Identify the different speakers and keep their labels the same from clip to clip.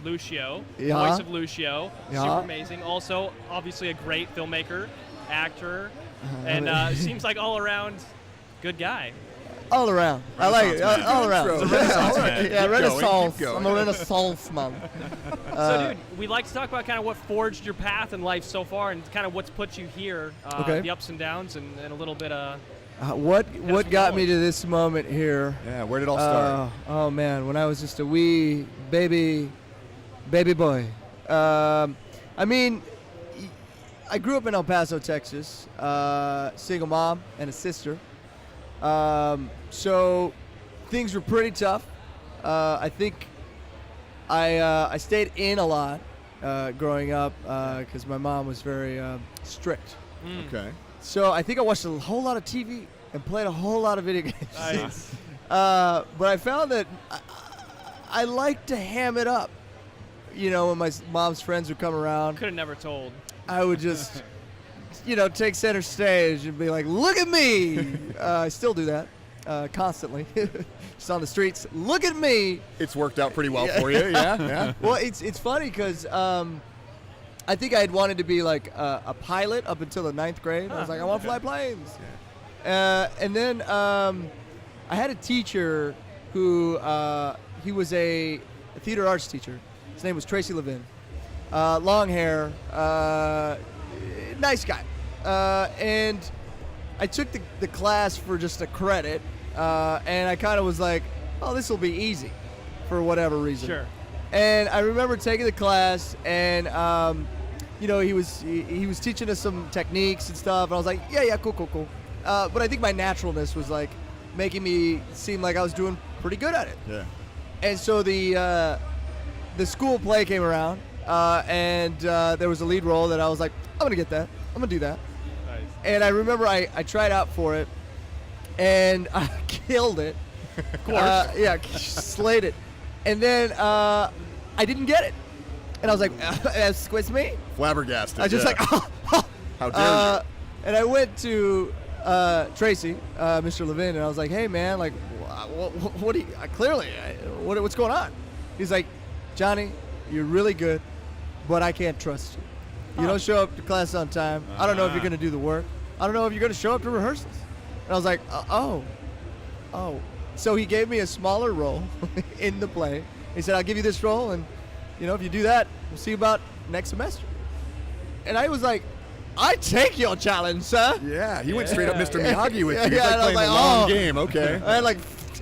Speaker 1: Lucio,
Speaker 2: Yeah.
Speaker 1: voice of Lucio,
Speaker 2: Yeah.
Speaker 1: super amazing. Also, obviously a great filmmaker, actor, and seems like all around good guy.
Speaker 2: All around. I like it. All around.
Speaker 3: It's a Renaissance man.
Speaker 2: Yeah,
Speaker 3: Keep
Speaker 2: Renaissance.
Speaker 3: going.
Speaker 2: I'm a Renaissance man.
Speaker 1: So, dude, we like to talk about kind of what forged your path in life so far, and kind of what's put you here,
Speaker 2: Okay.
Speaker 1: the ups and downs, and a little bit of.
Speaker 2: What got me to this moment here?
Speaker 3: Yeah, where did it all start?
Speaker 2: Oh man, when I was just a wee baby boy. I mean, I grew up in El Paso, Texas. Single mom and a sister. So things were pretty tough. I think I stayed in a lot growing up because my mom was very strict.
Speaker 3: Okay.
Speaker 2: So I think I watched a whole lot of TV and played a whole lot of video games.
Speaker 1: Nice.
Speaker 2: But I found that I like to ham it up. You know, when my mom's friends would come around,
Speaker 1: Could have never told.
Speaker 2: I would just, take center stage and be like, look at me. I still do that constantly. Just on the streets. Look at me.
Speaker 3: It's worked out pretty well for you, yeah.
Speaker 2: Well, it's funny because I think I had wanted to be like a pilot up until the 9th grade. I was like, I want to fly planes.
Speaker 3: Yeah.
Speaker 2: And then I had a teacher who he was a theater arts teacher. His name was Tracy Levin. Long hair, nice guy. And I took the class for just a credit, and I kind of was like, oh, this will be easy for whatever reason.
Speaker 1: Sure.
Speaker 2: And I remember taking the class, and he was teaching us some techniques and stuff, and I was like, yeah, cool. But I think my naturalness was like making me seem like I was doing pretty good at it.
Speaker 3: Yeah.
Speaker 2: And so the school play came around, and there was a lead role that I was like, I'm gonna get that. I'm gonna do that.
Speaker 1: Nice.
Speaker 2: And I remember I tried out for it, and I killed it.
Speaker 1: Of course.
Speaker 2: Slayed it. And then I didn't get it, and I was like, "Excuse me."
Speaker 3: Flabbergasted.
Speaker 2: I was just
Speaker 3: yeah.
Speaker 2: like,
Speaker 3: How dare you?
Speaker 2: And I went to Tracy, Mr. Levin, and I was like, "Hey, man, like, what do you? What's going on?" He's like, "Johnny, you're really good, but I can't trust you. You don't show up to class on time. I don't know if you're going to do the work. I don't know if you're going to show up to rehearsals." And I was like, oh. So he gave me a smaller role in the play. He said, I'll give you this role, and, if you do that, we'll see you about next semester. And I was like, I take your challenge, sir.
Speaker 3: Yeah, he went straight up Mr. Miyagi with you. He's
Speaker 2: Yeah,
Speaker 3: like
Speaker 2: and I was
Speaker 3: playing
Speaker 2: like,
Speaker 3: a long
Speaker 2: oh.
Speaker 3: game, okay.
Speaker 2: I had like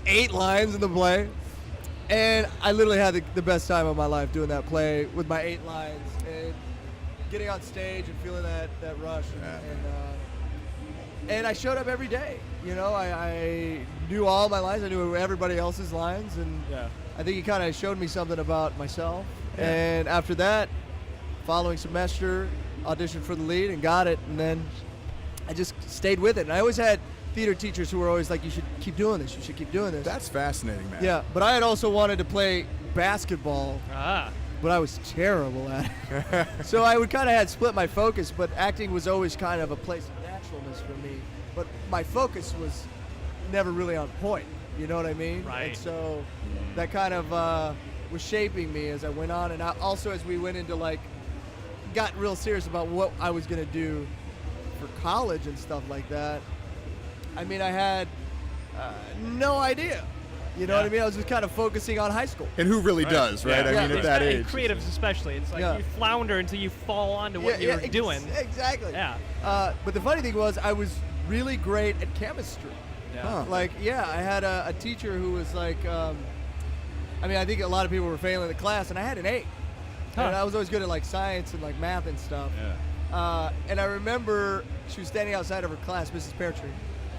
Speaker 2: 8 lines in the play. And I literally had the best time of my life doing that play with my 8 lines and getting on stage and feeling that rush.
Speaker 3: Yeah.
Speaker 2: And I showed up every day. I knew all my lines. I knew everybody else's lines. And I think he kind of showed me something about myself.
Speaker 3: Yeah.
Speaker 2: And after that, following semester, auditioned for the lead and got it. And then I just stayed with it. And I always had theater teachers who were always like, you should keep doing this. You should keep doing this.
Speaker 3: That's fascinating, man.
Speaker 2: Yeah, but I had also wanted to play basketball, but I was terrible at it. So I would kind of had split my focus, but acting was always kind of a place of naturalness for me. But my focus was never really on point. You know what I mean?
Speaker 1: Right.
Speaker 2: And so that kind of was shaping me as I went on, and also as we went into got real serious about what I was going to do for college and stuff like that. I mean, I had no idea. You know what I mean? I was just kind of focusing on high school.
Speaker 3: And who really does, right?
Speaker 1: Yeah.
Speaker 3: I mean, at that age.
Speaker 1: Creatives especially. It's like you flounder until you fall onto what you're doing.
Speaker 2: Exactly.
Speaker 1: Yeah.
Speaker 2: But the funny thing was I was really great at chemistry.
Speaker 1: Yeah.
Speaker 3: Huh.
Speaker 2: I had a teacher who was like, I think a lot of people were failing the class, and I had an 8. And I was always good at science and math and stuff.
Speaker 3: Yeah.
Speaker 2: And I remember she was standing outside of her class, Mrs. Peartree,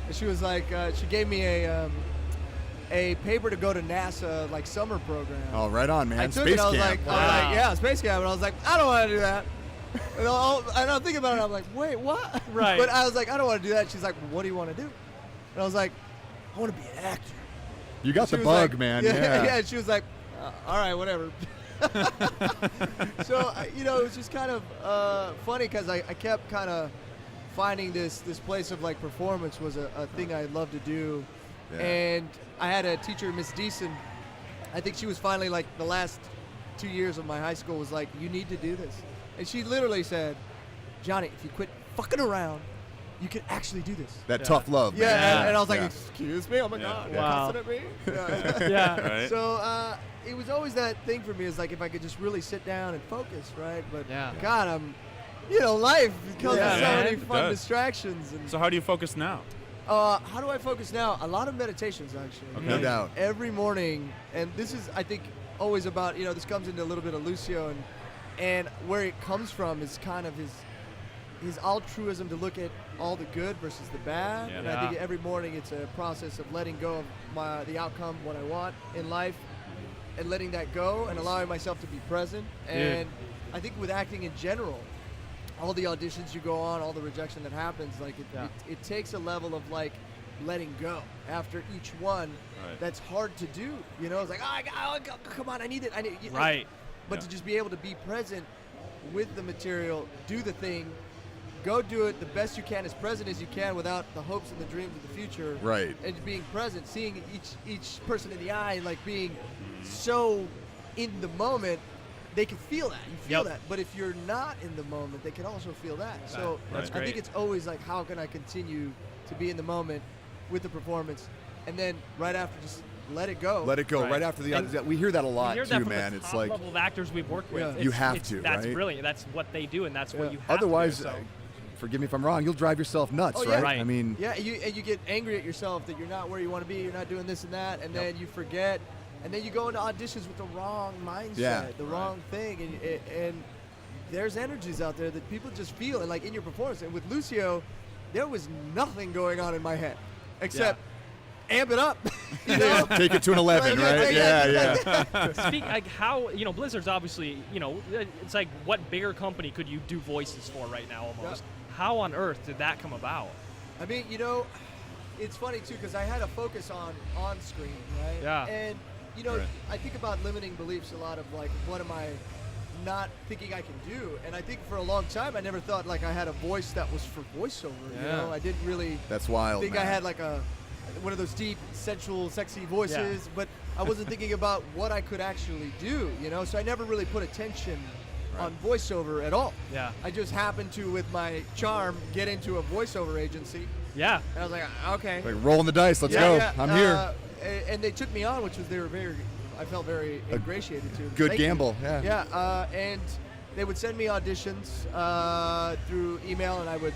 Speaker 2: and she was like, she gave me a paper to go to NASA summer program.
Speaker 3: Oh, right on, man.
Speaker 2: I took
Speaker 3: Space
Speaker 2: it. I was
Speaker 3: camp.
Speaker 2: like, yeah, space camp. And I was like, I don't want to do that. And I'm thinking about it. I'm like, wait, what?
Speaker 1: Right.
Speaker 2: But I was like, I don't want to do that. She's like, well, what do you want to do? And I was like, I want to be an actor.
Speaker 3: You got the
Speaker 2: was
Speaker 3: bug,
Speaker 2: like,
Speaker 3: man.
Speaker 2: Yeah.
Speaker 3: Yeah.
Speaker 2: And she was like, all right, whatever. So, it was just kind of funny because I kept kind of finding this place of performance was a thing I loved to do. Yeah. And I had a teacher, Miss Deason. I think she was finally the last 2 years of my high school was like, you need to do this. And she literally said, Johnny, if you quit fucking around, you can actually do this.
Speaker 3: That tough love.
Speaker 2: Yeah,
Speaker 3: man.
Speaker 2: and I was like,
Speaker 3: Yeah.
Speaker 2: excuse me? Oh my God, you're
Speaker 1: Wow.
Speaker 2: cussing at me? Yeah.
Speaker 1: Yeah.
Speaker 4: Right.
Speaker 2: So it was always that thing for me, is like if I could just really sit down and focus, right? But
Speaker 1: Yeah.
Speaker 2: God, life comes
Speaker 1: Yeah,
Speaker 2: with so
Speaker 1: man.
Speaker 2: many
Speaker 4: It
Speaker 2: fun
Speaker 4: does.
Speaker 2: distractions. And
Speaker 4: So how do you focus now?
Speaker 2: how do I focus now? A lot of meditations, actually.
Speaker 4: Okay.
Speaker 3: No doubt.
Speaker 2: Every morning, and this is, I think, always about, this comes into a little bit of Lucio, and where it comes from is kind of his altruism to look at all the good versus the bad.
Speaker 4: Yeah.
Speaker 2: And I think every morning it's a process of letting go of the outcome, what I want in life, and letting that go and allowing myself to be present. And I think with acting in general, all the auditions you go on, all the rejection that happens, like it takes a level of like letting go after each one.
Speaker 4: Right.
Speaker 2: That's hard to do. It's like, come on, I need it.
Speaker 1: Right.
Speaker 2: But to just be able to be present with the material, do the thing, go do it the best you can, as present as you can, without the hopes and the dreams of the future.
Speaker 3: Right.
Speaker 2: And being present, seeing each person in the eye, like being so in the moment, they can feel that. You feel that. But if you're not in the moment, they can also feel that. So
Speaker 1: That's
Speaker 2: I think
Speaker 1: great.
Speaker 2: it's always like, how can I continue to be in the moment with the performance, and then right after just let it go.
Speaker 3: Let it go
Speaker 1: Right.
Speaker 3: right after the
Speaker 1: And
Speaker 3: audition. We hear that a
Speaker 1: We
Speaker 3: lot
Speaker 1: hear
Speaker 3: too,
Speaker 1: that from
Speaker 3: man.
Speaker 1: the
Speaker 3: It's
Speaker 1: top
Speaker 3: like
Speaker 1: level of actors we've worked with.
Speaker 2: Yeah.
Speaker 1: It's-
Speaker 3: You have
Speaker 1: it's-
Speaker 3: to,
Speaker 1: That's
Speaker 3: right?
Speaker 1: brilliant. That's what they do, and that's
Speaker 2: Yeah.
Speaker 1: what you have
Speaker 3: otherwise,
Speaker 1: to do. So.
Speaker 3: forgive me if I'm wrong, you'll drive yourself nuts,
Speaker 2: Oh, yeah.
Speaker 3: right?
Speaker 1: Right.
Speaker 3: I mean,
Speaker 2: Yeah, and you get angry at yourself that you're not where you want to be, you're not doing this and that, and then you forget, and then you go into auditions with the wrong mindset, the wrong thing, and there's energies out there that people just feel, and like in your performance. And with Lucio, there was nothing going on in my head except amp it up.
Speaker 3: take it to an 11,
Speaker 2: Like,
Speaker 3: right?
Speaker 2: yeah.
Speaker 1: Speak like how Blizzard's obviously it's like what bigger company could you do voices for right now almost? How on earth did that come about?
Speaker 2: I mean, it's funny too, because I had a focus on screen, right?
Speaker 1: Yeah.
Speaker 2: And
Speaker 4: Right.
Speaker 2: I think about limiting beliefs a lot, of like, what am I not thinking I can do? And I think for a long time I never thought like I had a voice that was for voiceover.
Speaker 1: Yeah.
Speaker 2: I didn't really
Speaker 3: That's wild,
Speaker 2: think
Speaker 3: man.
Speaker 2: I had like one of those deep, sensual, sexy voices, but I wasn't thinking about what I could actually do, So I never really put attention on voiceover at all.
Speaker 1: Yeah.
Speaker 2: I just happened to, with my charm, get into a voiceover agency,
Speaker 1: Yeah.
Speaker 2: and I was like, okay.
Speaker 3: Like rolling the dice. Let's go. I'm here.
Speaker 2: And they took me on, which was I felt very ingratiated to.
Speaker 3: Good
Speaker 2: Thank you.
Speaker 3: gamble. Yeah.
Speaker 2: Yeah, and they would send me auditions through email, and I would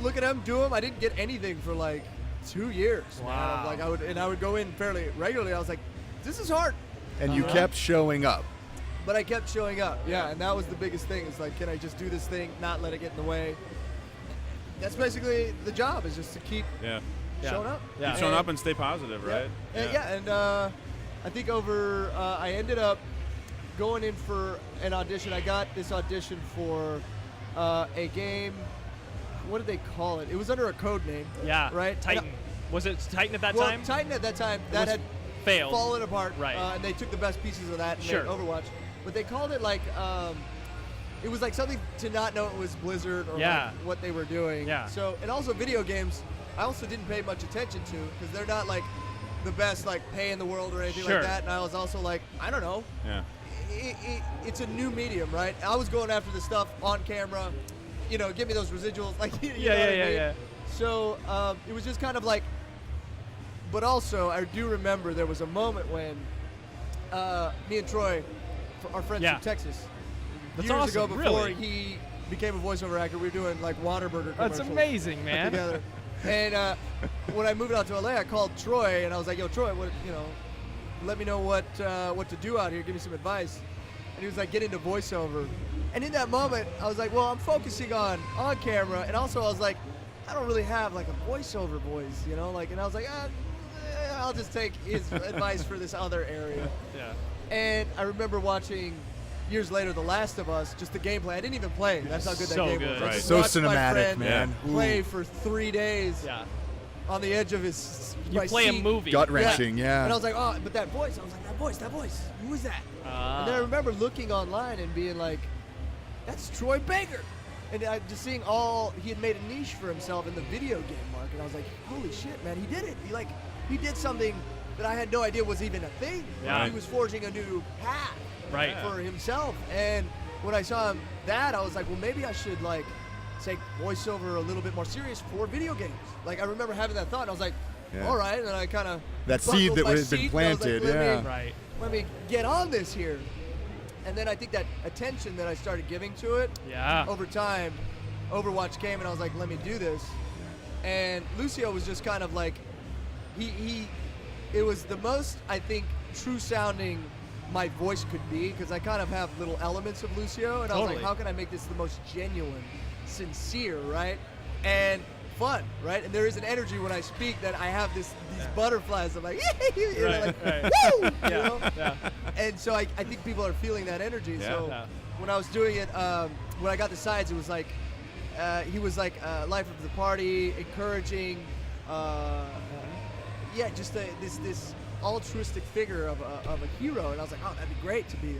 Speaker 2: look at them, do them. I didn't get anything for like 2 years. man.
Speaker 1: Wow.
Speaker 2: Like I would go in fairly regularly. I was like, this is hard,
Speaker 3: And you kept showing up.
Speaker 2: but I kept showing up. Yeah, and that was the biggest thing. Is like, can I just do this thing, not let it get in the way? That's basically the job, is just to keep showing up.
Speaker 1: Yeah.
Speaker 4: Keep showing up and stay positive, right?
Speaker 2: And I think I ended up going in for an audition. I got this audition for a game. What did they call it? It was under a code name.
Speaker 1: Yeah.
Speaker 2: Right?
Speaker 1: Titan. Was it Titan at that
Speaker 2: Well,
Speaker 1: time?
Speaker 2: Titan at that time, that
Speaker 1: was
Speaker 2: had
Speaker 1: failed.
Speaker 2: fallen apart.
Speaker 1: Right.
Speaker 2: And they took the best pieces of that and
Speaker 1: Sure.
Speaker 2: made Overwatch. But they called it like, it was like something to not know it was Blizzard or like what they were doing.
Speaker 1: Yeah.
Speaker 2: So, and also video games, I also didn't pay much attention to, because they're not like the best like pay in the world or anything
Speaker 1: Sure.
Speaker 2: like that. And I was also like, I don't know.
Speaker 4: Yeah.
Speaker 2: It's a new medium, right? I was going after the stuff on camera, give me those residuals, like, you know what I mean?
Speaker 1: Yeah.
Speaker 2: So it was just kind of like, but also I do remember there was a moment when me and Troy, our friends
Speaker 1: Yeah.
Speaker 2: from Texas,
Speaker 1: That's
Speaker 2: years ago
Speaker 1: awesome,
Speaker 2: before
Speaker 1: really.
Speaker 2: he became a voiceover actor, we were doing like Whataburger
Speaker 1: That's
Speaker 2: commercials
Speaker 1: amazing, man.
Speaker 2: together. And when I moved out to LA, I called Troy and I was like, "Yo, Troy, let me know what to do out here. Give me some advice." And he was like, "Get into voiceover." And in that moment, I was like, "Well, I'm focusing on camera," and also I was like, "I don't really have like a voiceover voice, Like, and I was like, "I'll just take his advice for this other area."
Speaker 1: Yeah.
Speaker 2: And I remember watching years later The Last of Us, just the gameplay. I didn't even play. That's how good
Speaker 1: So
Speaker 2: that game
Speaker 1: good.
Speaker 2: was. I
Speaker 4: Right.
Speaker 2: just
Speaker 3: So
Speaker 2: watched my
Speaker 3: cinematic,
Speaker 2: friend
Speaker 3: man.
Speaker 2: play for 3 days
Speaker 1: Yeah.
Speaker 2: on the edge of his
Speaker 1: You
Speaker 2: my
Speaker 1: play a
Speaker 2: seat.
Speaker 1: movie.
Speaker 3: Gut wrenching, yeah.
Speaker 2: And I was like, oh, but that voice. I was like, that voice. Who is that? And then I remember looking online and being like, that's Troy Baker. And I just seeing he had made a niche for himself in the video game market. I was like, holy shit, man, he did it. He did something that I had no idea was even a thing.
Speaker 1: Yeah.
Speaker 2: He was forging a new path
Speaker 1: Right.
Speaker 2: for himself. And when I saw him that, I was like, well, maybe I should like take voiceover a little bit more serious for video games. Like I remember having that thought, and I was like,
Speaker 3: Yeah.
Speaker 2: all right. And I kind of
Speaker 3: That seed that had been planted, yeah.
Speaker 1: Right.
Speaker 2: Let me get on this here. And then I think that attention that I started giving to it
Speaker 1: Yeah.
Speaker 2: over time, Overwatch came, and I was like, let me do this. And Lucio was just kind of like, it was the most, I think, true sounding my voice could be, because I kind of have little elements of Lucio, and I was like,
Speaker 1: Totally.
Speaker 2: how can I make this the most genuine, sincere, right? And fun, right? And there is an energy when I speak that I have these butterflies. I'm like, you know,
Speaker 1: Right,
Speaker 2: like,
Speaker 1: right.
Speaker 2: woo! You know?
Speaker 1: Yeah.
Speaker 2: And so I think people are feeling that energy.
Speaker 4: Yeah.
Speaker 2: So
Speaker 1: Yeah.
Speaker 2: when I was doing it, when I got the sides, it was like, he was like life of the party, encouraging, just this altruistic figure of a hero. And I was like, oh, that'd be great to be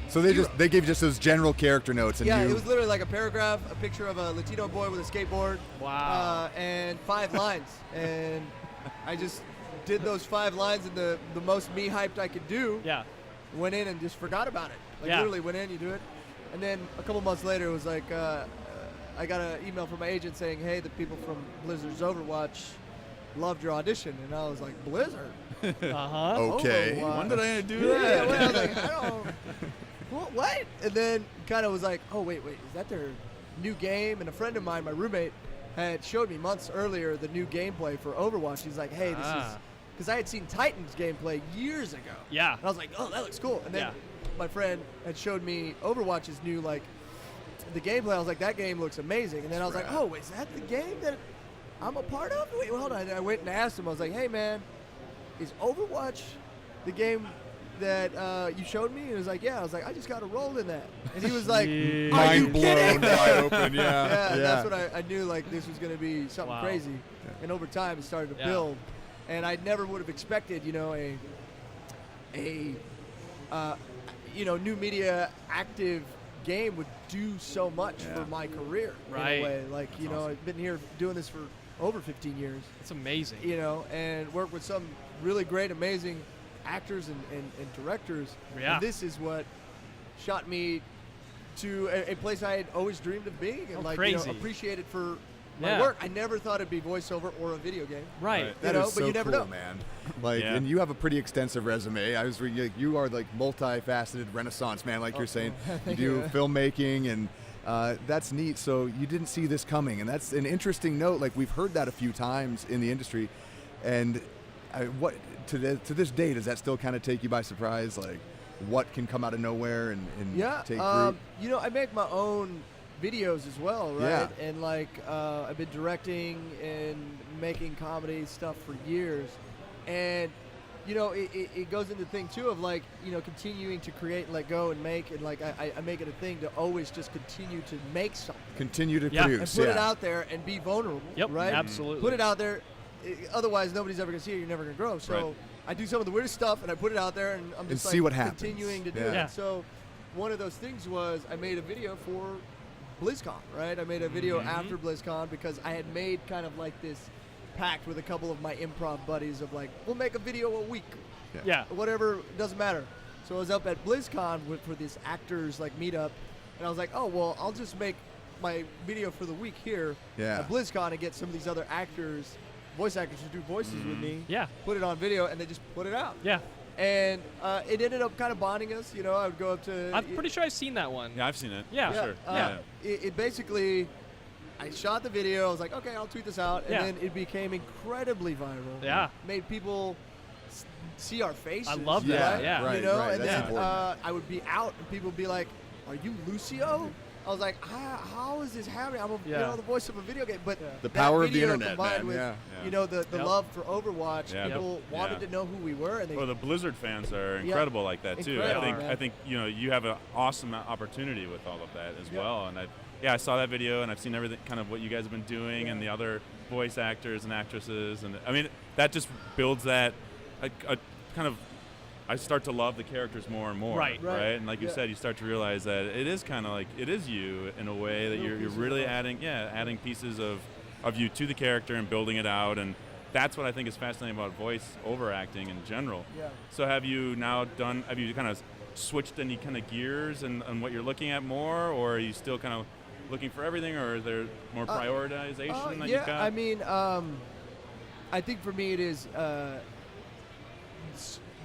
Speaker 3: So they gave just those general character notes, and
Speaker 2: yeah,
Speaker 3: you.
Speaker 2: it was literally like a paragraph, a picture of a Latino boy with a skateboard.
Speaker 1: Wow.
Speaker 2: And 5 lines. And I just did those 5 lines in the most me hyped I could do.
Speaker 1: Yeah.
Speaker 2: Went in and just forgot about it. Like
Speaker 1: Yeah.
Speaker 2: literally went in, you do it. And then a couple months later, it was like, I got an email from my agent saying, hey, the people from Blizzard's Overwatch loved your audition. And I was like, Blizzard?
Speaker 1: Uh-huh.
Speaker 3: Okay.
Speaker 2: Overwatch.
Speaker 4: When did I do
Speaker 2: Yeah,
Speaker 4: that?
Speaker 2: well, I was like, I don't. What? And then kind of was like, oh, wait, is that their new game? And a friend of mine, my roommate, had showed me months earlier the new gameplay for Overwatch. He's like, hey, this is, because I had seen Titan's gameplay years ago.
Speaker 1: Yeah.
Speaker 2: And I was like, oh, that looks cool. And then my friend had showed me Overwatch's new, like, the gameplay. I was like, that game looks amazing. And then I was like, oh, is that the game that I'm a part of? Wait, hold on. And I went and asked him. I was like, hey, man, is Overwatch the game that you showed me? And he was like, yeah. I was like, I just got a role in that. And he was like, are you
Speaker 3: Mind blown,
Speaker 2: kidding?
Speaker 3: wide open, yeah.
Speaker 2: Yeah, that's what I knew, like, this was going to be something
Speaker 1: Wow.
Speaker 2: crazy. And over time, it started to
Speaker 1: Yeah.
Speaker 2: build. And I never would have expected, you know, new media active game would do so much for my career in
Speaker 1: Right.
Speaker 2: a way. Like, you know, I've been here doing this for over 15 years,
Speaker 1: It's amazing.
Speaker 2: you know, and worked with some really great, amazing actors and directors.
Speaker 1: Yeah.
Speaker 2: And this is what shot me to a place I had always dreamed of being, and
Speaker 1: Oh,
Speaker 2: like,
Speaker 1: crazy.
Speaker 2: appreciated for my
Speaker 1: Yeah.
Speaker 2: work. I never thought it'd be voiceover or a video game.
Speaker 1: Right.
Speaker 4: Right.
Speaker 3: That
Speaker 2: You know,
Speaker 3: is
Speaker 2: but
Speaker 3: so
Speaker 2: you never
Speaker 3: cool,
Speaker 2: know.
Speaker 3: man. Like,
Speaker 4: Yeah.
Speaker 3: and you have a pretty extensive resume. I was reading, you are like multifaceted Renaissance man, like you're saying. You do filmmaking, and that's neat. So you didn't see this coming, and that's an interesting note. Like, we've heard that a few times in the industry, and what to this day does that still kind of take you by surprise? Like, what can come out of nowhere and take root?
Speaker 2: You know, I make my own videos as well, right?
Speaker 3: Yeah.
Speaker 2: And like, I've been directing and making comedy stuff for years, and you know, it goes into the thing too of like, you know, continuing to create and let go and make, and like I make it a thing to always just continue to make something
Speaker 3: Continue to
Speaker 1: Yeah.
Speaker 2: and
Speaker 3: produce.
Speaker 2: put
Speaker 3: yeah.
Speaker 2: it out there and be vulnerable,
Speaker 1: Yep.
Speaker 2: right?
Speaker 1: Absolutely.
Speaker 2: Put it out there. Otherwise, nobody's ever gonna see it. You're never gonna grow. So
Speaker 4: Right.
Speaker 2: I do some of the weirdest stuff, and I put it out there, and I'm
Speaker 3: And
Speaker 2: just
Speaker 3: see
Speaker 2: like
Speaker 3: what happens.
Speaker 2: continuing to do
Speaker 3: Yeah.
Speaker 2: it.
Speaker 1: Yeah.
Speaker 2: So one of those things was I made a video for BlizzCon, right? I made a video after BlizzCon because I had made kind of like this pact with a couple of my improv buddies of like, we'll make a video a week,
Speaker 1: Yeah.
Speaker 2: whatever, doesn't matter. So I was up at BlizzCon for this actors like meetup, and I was like, oh well, I'll just make my video for the week here
Speaker 3: Yeah.
Speaker 2: at BlizzCon and get some of these other actors, voice actors, to do voices with me.
Speaker 1: Yeah.
Speaker 2: Put it on video, and they just put it out.
Speaker 1: Yeah.
Speaker 2: And it ended up kind of bonding us. You know, I would go up to.
Speaker 1: I'm pretty sure I've seen that one.
Speaker 4: Yeah, I've seen it.
Speaker 1: Yeah.
Speaker 4: For
Speaker 2: Yeah,
Speaker 4: sure.
Speaker 2: It basically, I shot the video. I was like, okay, I'll tweet this out, and
Speaker 1: Yeah.
Speaker 2: then it became incredibly viral.
Speaker 1: Yeah.
Speaker 2: Made people see our faces.
Speaker 1: I love
Speaker 3: that.
Speaker 2: right?
Speaker 1: Yeah.
Speaker 3: Right,
Speaker 2: You know,
Speaker 3: right,
Speaker 2: and
Speaker 3: that's
Speaker 2: then
Speaker 3: important.
Speaker 2: I would be out, and people would be like, "Are you Lucio?" I was like, how is this happening? I'm you know, the voice of a video game, but
Speaker 3: The
Speaker 2: that
Speaker 3: power of the
Speaker 2: video
Speaker 3: internet,
Speaker 2: combined
Speaker 3: man,
Speaker 2: with,
Speaker 3: yeah.
Speaker 2: you know, the
Speaker 1: Yep.
Speaker 2: love for Overwatch,
Speaker 4: Yeah,
Speaker 2: people wanted
Speaker 4: yeah.
Speaker 2: to know who we were, and they
Speaker 4: Well, the Blizzard fans are incredible like that too.
Speaker 2: Incredible,
Speaker 4: I think you know you have an awesome opportunity with all of that as
Speaker 2: Yep.
Speaker 4: well. And I saw that video, and I've seen everything, kind of what you guys have been doing, and the other voice actors and actresses, and I mean that just builds that a kind of. I start to love the characters more and more,
Speaker 1: Right.
Speaker 4: And like you said, you start to realize that it is kind of like it is you in a way that
Speaker 2: Little
Speaker 4: you're
Speaker 2: pieces
Speaker 4: really
Speaker 2: of us.
Speaker 4: adding pieces of you to the character and building it out, and that's what I think is fascinating about voice over acting in general.
Speaker 2: Yeah.
Speaker 4: So have you kind of switched any kind of gears and what you're looking at more, or are you still kind of looking for everything, or is there more prioritization that you've got?
Speaker 2: I mean, I think for me it is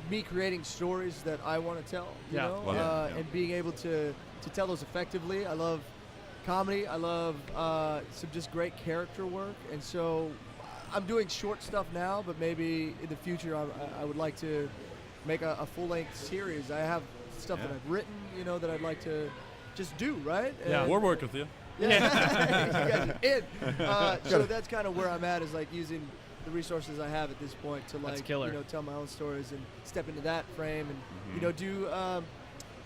Speaker 2: me creating stories that I want to tell, you know, and being able to tell those effectively. I love comedy. I love some just great character work, and so I'm doing short stuff now, but maybe in the future I would like to make a full-length series. I have stuff that I've written, you know, that I'd like to just do, right?
Speaker 1: Yeah,
Speaker 4: we'll work with you.
Speaker 2: Yeah, you guys are in. So that's kind of where I'm at, is like using the resources I have at this point to, like, you know, tell my own stories and step into that frame and you know, do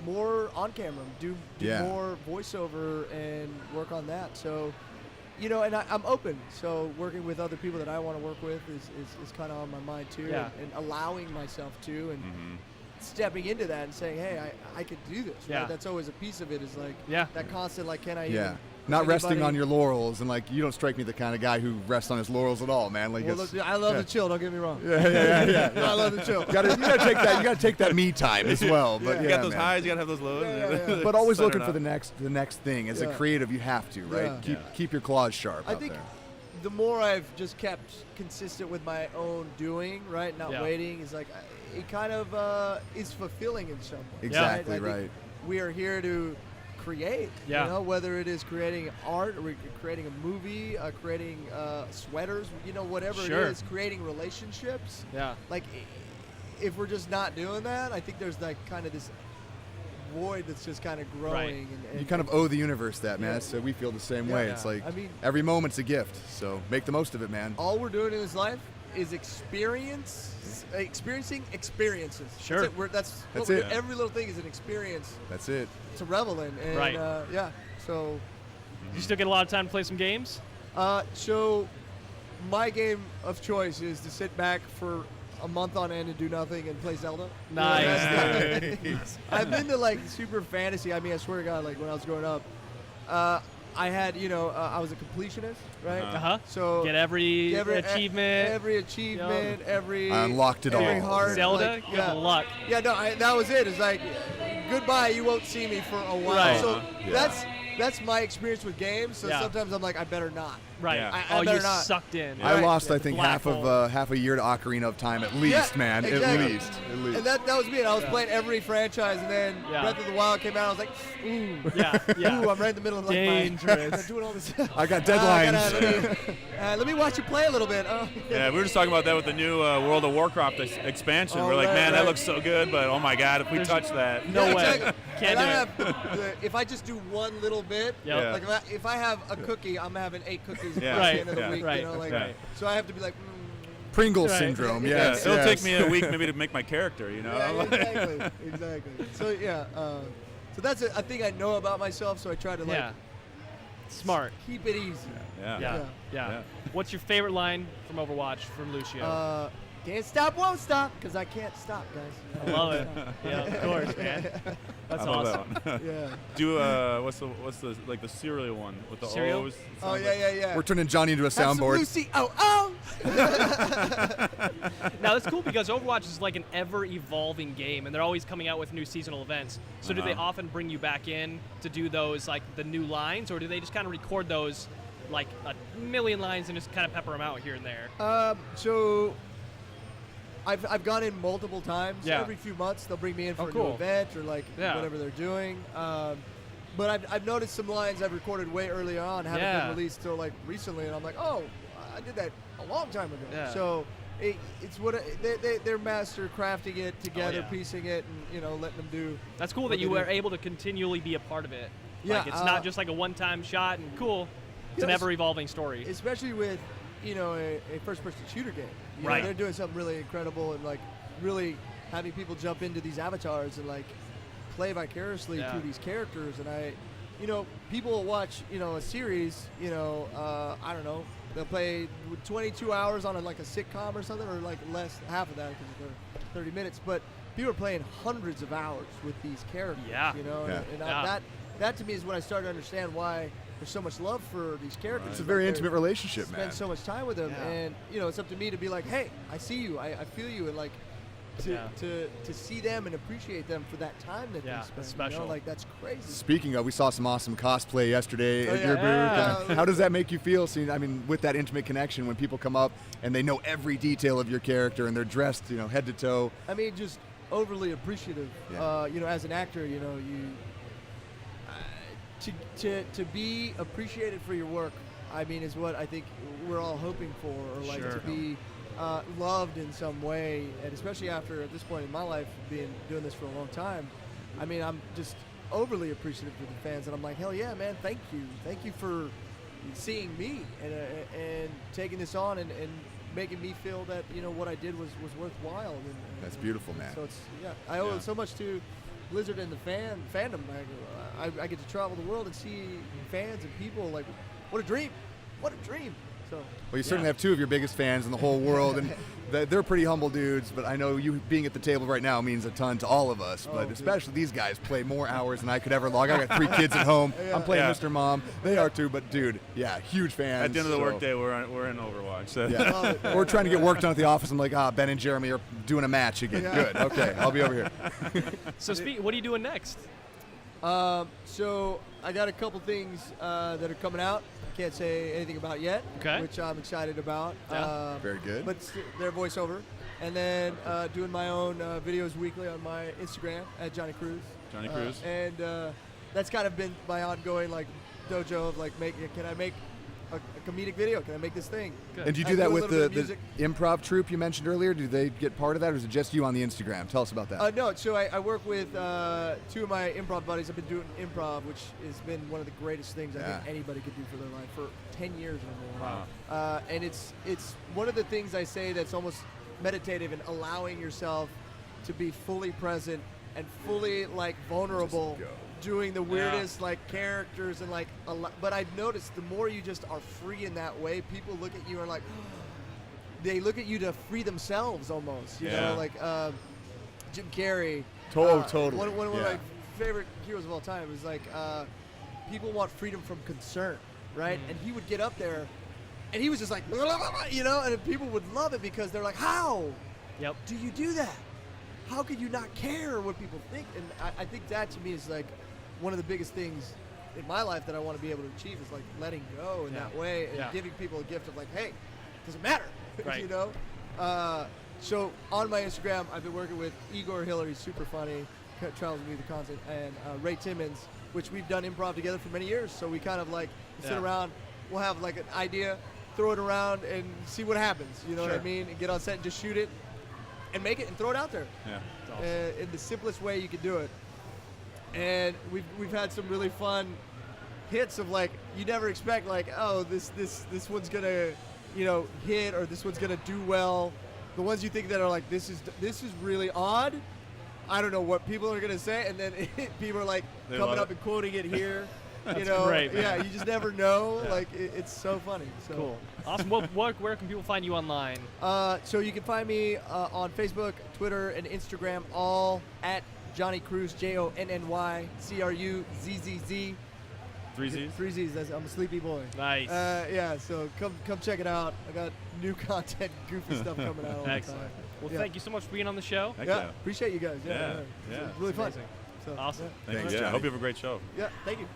Speaker 2: more on camera, do more voiceover and work on that. So, you know, and I'm open. So working with other people that I want to work with is kind of on my mind too, and allowing myself to, and stepping into that and saying, hey, I could do this. Right? That's always a piece of it, is like that constant, like, can I even
Speaker 3: not resting on your laurels, and like, you don't strike me the kind of guy who rests on his laurels at all, man. Like,
Speaker 2: well, I love the chill. Don't get me wrong.
Speaker 3: Yeah.
Speaker 2: I love the chill.
Speaker 3: You gotta take that me time as well. But
Speaker 4: you got those highs, you gotta have those lows.
Speaker 3: But always looking for the next thing. As a creative, you have to, right?
Speaker 2: Yeah.
Speaker 3: Keep your claws sharp.
Speaker 2: I think the more I've just kept consistent with my own doing, right, not waiting, is like, it kind of is fulfilling in some way.
Speaker 3: Exactly, right.
Speaker 2: We are here to create, you know, whether it is creating art, or creating a movie, creating sweaters, you know, whatever it is, creating relationships. Yeah. Like, if we're just not doing that, I think there's like kind of this void that's just kind of growing.
Speaker 3: Right.
Speaker 2: And
Speaker 3: you kind of owe the univerence that, man. So we feel the same way. It's like, I mean, every moment's a gift, so make the most of it, man.
Speaker 2: All we're doing in this life is experiencing experiences.
Speaker 1: Sure.
Speaker 2: That's
Speaker 3: it.
Speaker 2: Every little thing is an experience.
Speaker 3: That's it.
Speaker 2: To revel in. And, so.
Speaker 1: You still get a lot of time to play some games?
Speaker 2: So my game of choice is to sit back for a month on end and do nothing and play Zelda.
Speaker 1: Nice.
Speaker 2: I've been to, like, super fantasy. I mean, I swear to God, like, when I was growing up, I had, you know, I was a completionist, right? So
Speaker 1: get every achievement.
Speaker 2: Every achievement,
Speaker 3: I unlocked it all.
Speaker 2: Every heart.
Speaker 1: Zelda,
Speaker 2: like,
Speaker 1: good luck.
Speaker 2: Yeah, no, that was it. It's like, goodbye, you won't see me for a while.
Speaker 1: Right.
Speaker 2: So that's my experience with games. So sometimes I'm like, I better not.
Speaker 1: Right.
Speaker 2: I
Speaker 1: you're
Speaker 2: better not.
Speaker 1: sucked in.
Speaker 3: I lost, I think, half a year to Ocarina of Time at least, man.
Speaker 2: Exactly.
Speaker 3: At least.
Speaker 2: And that was me. And I was playing every franchise, and then Breath of the Wild came out. I was like, ooh, ooh, I'm right in the middle of, like,
Speaker 1: dangerous.
Speaker 2: I'm doing all this.
Speaker 3: I got deadlines.
Speaker 2: Let me watch you play a little bit.
Speaker 4: Yeah, we were just talking about that with the new World of Warcraft expansion. We're like, man, that looks so good, but oh my God, if we touch that,
Speaker 1: no way.
Speaker 2: Exactly.
Speaker 1: Can't do
Speaker 2: it. If I just do one little bit, like if I have a cookie, I'm having 8 cookies by the end of the week. You know, like, so I have to be like,
Speaker 3: Pringles syndrome. Yes.
Speaker 4: It'll take me a week maybe to make my character. You know.
Speaker 2: Yeah, exactly. So so that's a thing I know about myself. So I try to like
Speaker 1: smart
Speaker 2: keep it easy.
Speaker 1: Yeah. What's your favorite line from Overwatch from Lucio?
Speaker 2: Can't stop, won't stop, because I can't stop, guys.
Speaker 1: I love it. Yeah, of course, man. That's awesome.
Speaker 4: Do what's the like the cereal one with the
Speaker 1: cereal?
Speaker 4: O's?
Speaker 2: Oh yeah.
Speaker 3: We're turning Johnny into a soundboard.
Speaker 2: Lucy, oh.
Speaker 1: Now that's cool because Overwatch is like an ever-evolving game, and they're always coming out with new seasonal events. So do they often bring you back in to do those, like, the new lines, or do they just kind of record those like a million lines and just kind of pepper them out here and there?
Speaker 2: So I've gone in multiple times. Every few months they'll bring me in for a new event or like whatever they're doing. But I've noticed some lines I've recorded way early on haven't been released till like recently, and I'm like, oh, I did that a long time ago. So it's what they're master crafting it together, piecing it, and letting them do.
Speaker 1: That's cool that you were able to continually be a part of it. Like, it's not just like a one-time shot and cool. It's an ever-evolving story.
Speaker 2: Especially with a first-person shooter game. You know, they're doing something really incredible and like really having people jump into these avatars and like play vicariously through these characters. And people will watch a series. I don't know. They'll play 22 hours on a sitcom or something, or like less, half of that because they're 30 minutes. But people are playing hundreds of hours with these characters. And that to me is when I started to understand why there's so much love for these characters.
Speaker 3: It's a very intimate relationship, man.
Speaker 2: Spend so much time with them,
Speaker 1: Yeah.
Speaker 2: and it's up to me to be like, hey, I see you, I feel you, and like to see them and appreciate them for that time that
Speaker 1: Yeah,
Speaker 2: they spend.
Speaker 1: that's special.
Speaker 2: Like that's crazy.
Speaker 3: Speaking of, we saw some awesome cosplay yesterday
Speaker 2: Oh,
Speaker 3: at your
Speaker 2: yeah.
Speaker 3: booth. How does that make you feel? Seeing, I mean, with that intimate connection, when people come up and they know every detail of your character and they're dressed, head to toe.
Speaker 2: I mean, just overly appreciative.
Speaker 3: Yeah.
Speaker 2: As an actor, you to be appreciated for your work, I mean, is what I think we're all hoping for, or like
Speaker 1: Sure.
Speaker 2: to be loved in some way, and especially after at this point in my life, doing this for a long time. I mean, I'm just overly appreciative of the fans, and I'm like, hell yeah, man, thank you for seeing me and taking this on and making me feel that what I did was worthwhile. And
Speaker 3: That's beautiful, man.
Speaker 2: So I owe it so much to Blizzard and the fandom. I get to travel the world and see fans and people. Like, what a dream! So.
Speaker 3: Well, you certainly have two of your biggest fans in the whole world, and they're pretty humble dudes, but I know you being at the table right now means a ton to all of us, but especially these guys play more hours than I could ever log. I got 3 kids at home.
Speaker 2: Yeah.
Speaker 3: I'm playing
Speaker 4: Yeah.
Speaker 3: Mr. Mom. They are too, but dude, huge fans.
Speaker 4: At the end of the
Speaker 3: so-
Speaker 4: workday, we're in Overwatch. So.
Speaker 3: Yeah. We're trying to get work done at the office. I'm like, Ben and Jeremy are doing a match again.
Speaker 2: Yeah.
Speaker 3: Good. Okay, I'll be over here.
Speaker 1: So what are you doing next?
Speaker 2: So I got a couple things that are coming out. Can't say anything about yet,
Speaker 1: Okay.
Speaker 2: which I'm excited about.
Speaker 1: Yeah.
Speaker 3: Very good.
Speaker 2: But they're voiceover. And then doing my own videos weekly on my Instagram at Jonny Cruz.
Speaker 4: Jonny Cruz.
Speaker 2: And that's kind of been my ongoing dojo of can I make a comedic video? Can I make this thing?
Speaker 1: Good.
Speaker 3: And do you
Speaker 2: I
Speaker 3: do
Speaker 2: do
Speaker 3: that
Speaker 2: a
Speaker 3: with
Speaker 2: little bit
Speaker 3: the
Speaker 2: of music.
Speaker 3: improv troupe you mentioned earlier? Do they get part of that, or is it just you on the Instagram? Tell us about that.
Speaker 2: No, so I work with 2 of my improv buddies. I've been doing improv, which has been one of the greatest things I think anybody could do for their life for 10 years or more.
Speaker 4: Wow.
Speaker 2: And it's one of the things I say that's almost meditative, and allowing yourself to be fully present and fully vulnerable,
Speaker 3: Just go.
Speaker 2: doing the weirdest characters and but I've noticed the more you just are free in that way, people look at you and they look at you to free themselves almost. You know, like Jim Carrey.
Speaker 3: Totally.
Speaker 2: One of
Speaker 3: Yeah.
Speaker 2: my favorite heroes of all time is people want freedom from concern, right? And he would get up there, and he was just and people would love it because they're like, how do you do that? How could you not care what people think? And I think that to me is one of the biggest things in my life that I want to be able to achieve is letting go in that way and giving people a gift of hey, it doesn't matter,
Speaker 1: Right.
Speaker 2: So on my Instagram, I've been working with Igor Hillary, super funny, travels with me the content, and Ray Timmons, which we've done improv together for many years. So we kind of sit around, we'll have an idea, throw it around and see what happens. You know what I mean? And get on set and just shoot it and make it and throw it out there.
Speaker 4: Yeah.
Speaker 1: It's awesome.
Speaker 2: In the simplest way you could do it. And we've had some really fun hits of you never expect this one's gonna hit, or this one's gonna do well. The ones you think that are this is really odd. I don't know what people are gonna say, and then people are
Speaker 4: They
Speaker 2: coming
Speaker 4: love
Speaker 2: up
Speaker 4: it.
Speaker 2: and quoting it here.
Speaker 1: That's great, man.
Speaker 2: Yeah, you just never know.
Speaker 1: Yeah.
Speaker 2: It's so funny. So.
Speaker 1: Cool. Awesome. Where can people find you online?
Speaker 2: So you can find me on Facebook, Twitter, and Instagram, all at Jonny Cruz, JonnyCruzz.
Speaker 4: 3 Z's.
Speaker 2: 3 Z's. I'm a sleepy boy.
Speaker 1: Nice.
Speaker 2: So come check it out. I got new content, goofy stuff coming out all the
Speaker 1: Excellent.
Speaker 2: time.
Speaker 1: Well,
Speaker 2: Yeah.
Speaker 1: thank you so much for being on the show.
Speaker 4: Heck
Speaker 2: Yeah,
Speaker 4: yeah.
Speaker 2: appreciate you guys.
Speaker 4: Yeah,
Speaker 2: It's
Speaker 4: yeah.
Speaker 2: really fun.
Speaker 1: Amazing.
Speaker 2: So,
Speaker 1: Awesome.
Speaker 2: Yeah,
Speaker 4: Thank
Speaker 3: Thanks,
Speaker 4: you. Yeah, I
Speaker 3: Johnny.
Speaker 4: hope you have a great show.
Speaker 2: yeah thank you.